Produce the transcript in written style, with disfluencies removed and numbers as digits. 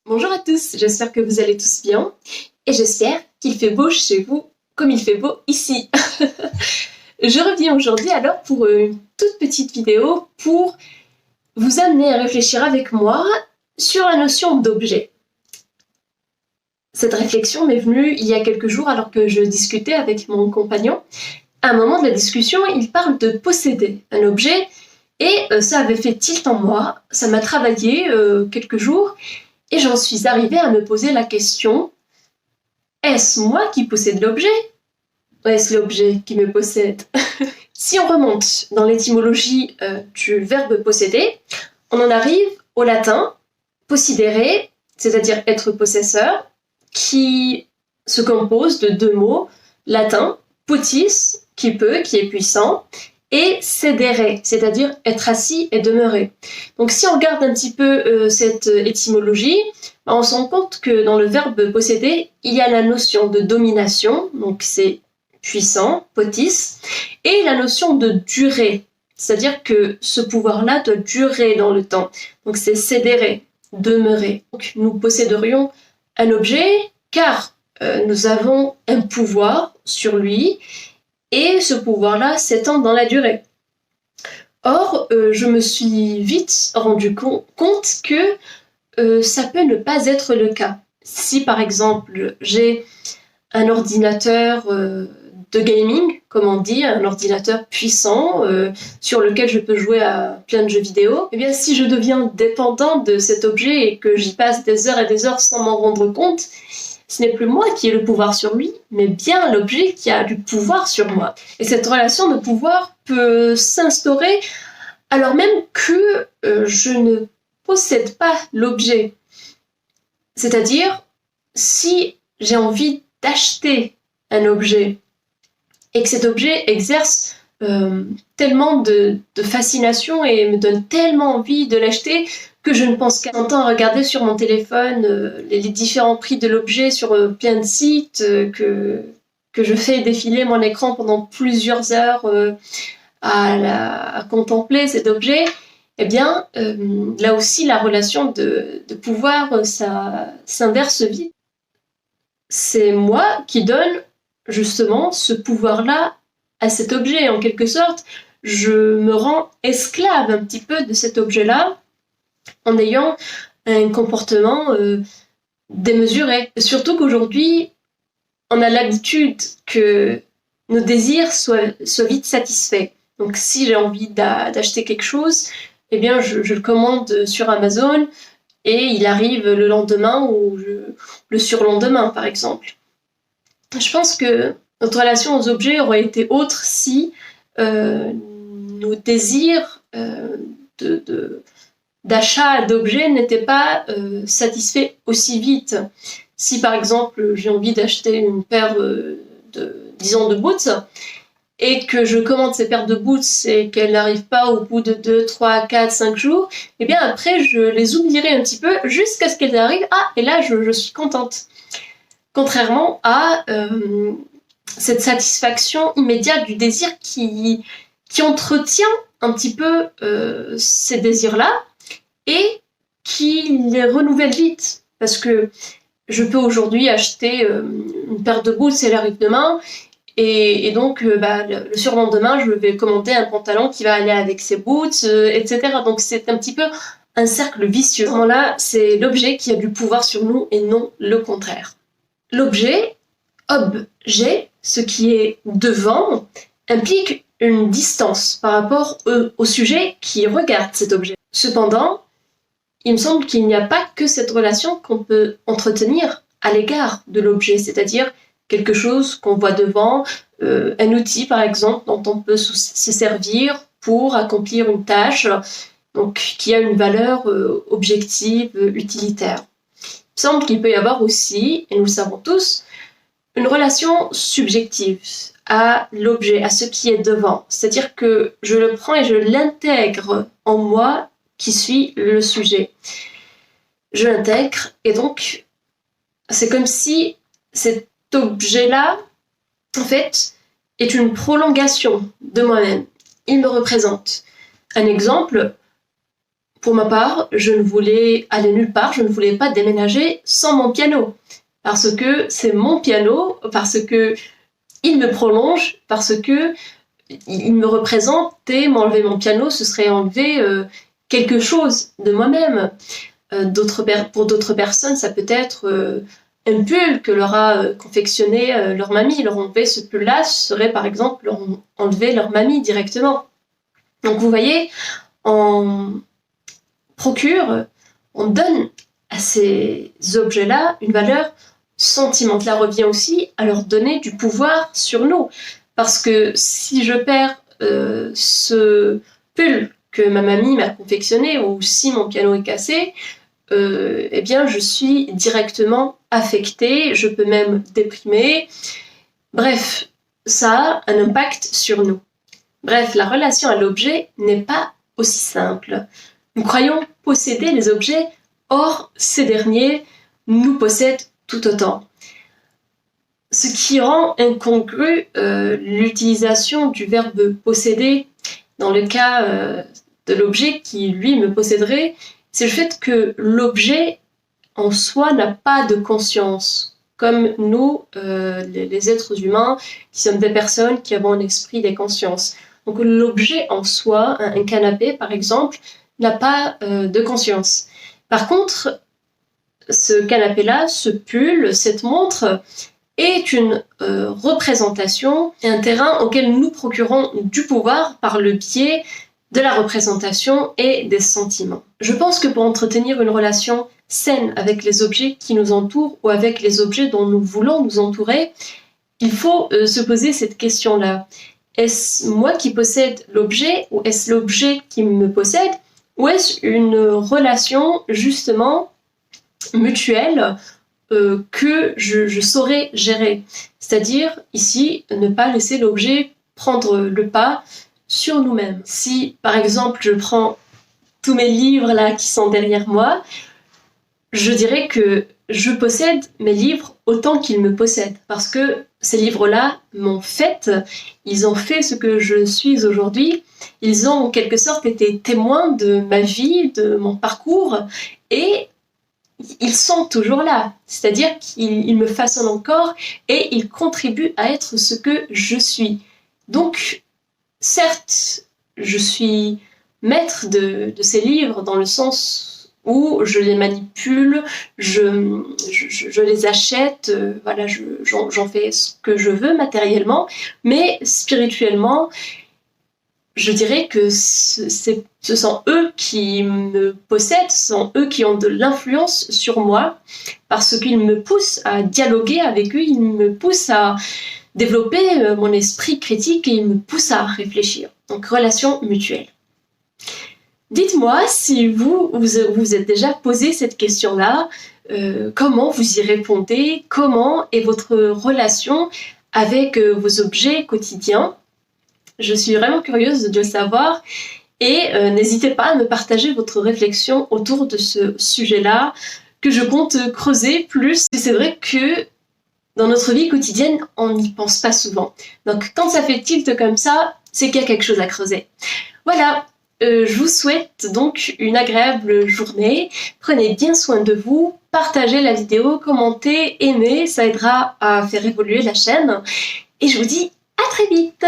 Bonjour à tous, j'espère que vous allez tous bien et j'espère qu'il fait beau chez vous comme il fait beau ici. Je reviens aujourd'hui alors pour une toute petite vidéo pour vous amener à réfléchir avec moi sur la notion d'objet. Cette réflexion m'est venue il y a quelques jours alors que je discutais avec mon compagnon. À un moment de la discussion, il parle de posséder un objet et ça avait fait tilt en moi, ça m'a travaillé quelques jours. Et j'en suis arrivée à me poser la question, est-ce moi qui possède l'objet ou est-ce l'objet qui me possède? Si on remonte dans l'étymologie du verbe posséder, on en arrive au latin possidere, c'est-à-dire être possesseur, qui se compose de deux mots latins, potis, qui peut, qui est puissant, et sedere, c'est-à-dire être assis et demeurer. Donc si on regarde un petit peu cette étymologie, on se rend compte que dans le verbe posséder, il y a la notion de domination, donc c'est puissant, potis, et la notion de durée, c'est-à-dire que ce pouvoir-là doit durer dans le temps. Donc c'est sedere, demeurer. Donc nous posséderions un objet car nous avons un pouvoir sur lui, et ce pouvoir-là s'étend dans la durée. Or, je me suis vite rendu compte que ça peut ne pas être le cas. Si par exemple j'ai un ordinateur de gaming, comme on dit, un ordinateur puissant sur lequel je peux jouer à plein de jeux vidéo, eh bien si je deviens dépendant de cet objet et que j'y passe des heures et des heures sans m'en rendre compte, ce n'est plus moi qui ai le pouvoir sur lui, mais bien l'objet qui a du pouvoir sur moi. Et cette relation de pouvoir peut s'instaurer alors même que je ne possède pas l'objet. C'est-à-dire, si j'ai envie d'acheter un objet et que cet objet exerce tellement de fascination et me donne tellement envie de l'acheter que je ne pense qu'à un temps à regarder sur mon téléphone les différents prix de l'objet sur plein de sites, que je fais défiler mon écran pendant plusieurs heures à contempler cet objet, eh bien, là aussi, la relation de pouvoir, ça s'inverse vite. C'est moi qui donne justement ce pouvoir-là à cet objet. En quelque sorte, je me rends esclave un petit peu de cet objet-là en ayant un comportement démesuré. Surtout qu'aujourd'hui, on a l'habitude que nos désirs soient vite satisfaits. Donc si j'ai envie d'acheter quelque chose, eh bien je le commande sur Amazon et il arrive le lendemain ou le surlendemain par exemple. Je pense que notre relation aux objets aurait été autre si nos désirs d'achat d'objets n'étaient pas satisfaits aussi vite. Si par exemple j'ai envie d'acheter une paire disons de boots et que je commande ces paires de boots et qu'elles n'arrivent pas au bout de 2, 3, 4, 5 jours, et bien après je les oublierai un petit peu jusqu'à ce qu'elles arrivent. Ah, et là je suis contente. Contrairement à cette satisfaction immédiate du désir qui entretient un petit peu ces désirs-là et qui les renouvelle vite. Parce que je peux aujourd'hui acheter une paire de boots, elle arrive demain, et donc le surlendemain, je vais commander un pantalon qui va aller avec ces boots, etc. Donc c'est un petit peu un cercle vicieux. À ce moment-là, c'est l'objet qui a du pouvoir sur nous et non le contraire. L'objet, objet, ce qui est devant, implique une distance par rapport au sujet qui regarde cet objet. Cependant, il me semble qu'il n'y a pas que cette relation qu'on peut entretenir à l'égard de l'objet, c'est-à-dire quelque chose qu'on voit devant, un outil par exemple dont on peut se servir pour accomplir une tâche, donc qui a une valeur objective, utilitaire. Il me semble qu'il peut y avoir aussi, et nous le savons tous, une relation subjective à l'objet, à ce qui est devant. C'est-à-dire que je le prends et je l'intègre en moi qui suis le sujet. Je l'intègre et donc c'est comme si cet objet-là, en fait, est une prolongation de moi-même. Il me représente. Un exemple, Pour ma part, je ne voulais aller nulle part, je ne voulais pas déménager sans mon piano. Parce que c'est mon piano, parce que il me prolonge, parce que il me représente, et m'enlever mon piano, ce serait enlever quelque chose de moi-même. Pour d'autres personnes, ça peut être un pull que leur a confectionné leur mamie. Leur enlever ce pull-là serait par exemple leur enlever leur mamie directement. Donc vous voyez, on procure, on donne à ces objets-là une valeur sentimentale. Cela revient aussi à leur donner du pouvoir sur nous. Parce que si je perds ce pull que ma mamie m'a confectionné, ou si mon piano est cassé, eh bien je suis directement affectée, je peux même déprimer. Bref, ça a un impact sur nous. Bref, la relation à l'objet n'est pas aussi simple. Nous croyons posséder les objets, or ces derniers nous possèdent tout autant. Ce qui rend incongru l'utilisation du verbe posséder dans le cas de l'objet qui, lui, me posséderait, c'est le fait que l'objet en soi n'a pas de conscience, comme nous, les êtres humains, qui sommes des personnes qui avons un esprit, des consciences. Donc l'objet en soi, un canapé par exemple, n'a pas de conscience. Par contre, ce canapé-là, ce pull, cette montre, est une représentation et un terrain auquel nous procurons du pouvoir par le biais de la représentation et des sentiments. Je pense que pour entretenir une relation saine avec les objets qui nous entourent ou avec les objets dont nous voulons nous entourer, il faut se poser cette question-là. Est-ce moi qui possède l'objet ou est-ce l'objet qui me possède ou est-ce une relation justement mutuelle que je saurais gérer? C'est-à-dire ici ne pas laisser l'objet prendre le pas sur nous-mêmes. Si par exemple je prends tous mes livres là qui sont derrière moi, je dirais que je possède mes livres autant qu'ils me possèdent, parce que ces livres-là m'ont fait, ils ont fait ce que je suis aujourd'hui, ils ont en quelque sorte été témoins de ma vie, de mon parcours, et ils sont toujours là, c'est-à-dire qu'ils me façonnent encore et ils contribuent à être ce que je suis. Donc, certes, je suis maître de ces livres dans le sens où je les manipule, je les achète, voilà, j'en fais ce que je veux matériellement, mais spirituellement, je dirais que ce sont eux qui me possèdent, ce sont eux qui ont de l'influence sur moi, parce qu'ils me poussent à dialoguer avec eux, ils me poussent à développer mon esprit critique et ils me poussent à réfléchir. Donc, relation mutuelle. Dites-moi si vous êtes déjà posé cette question-là, comment vous y répondez, comment est votre relation avec vos objets quotidiens. Je suis vraiment curieuse de le savoir et n'hésitez pas à me partager votre réflexion autour de ce sujet-là que je compte creuser plus. C'est vrai que dans notre vie quotidienne, on n'y pense pas souvent. Donc quand ça fait tilt comme ça, c'est qu'il y a quelque chose à creuser. Voilà. Je vous souhaite donc une agréable journée. Prenez bien soin de vous, partagez la vidéo, commentez, aimez, ça aidera à faire évoluer la chaîne. Et je vous dis à très vite!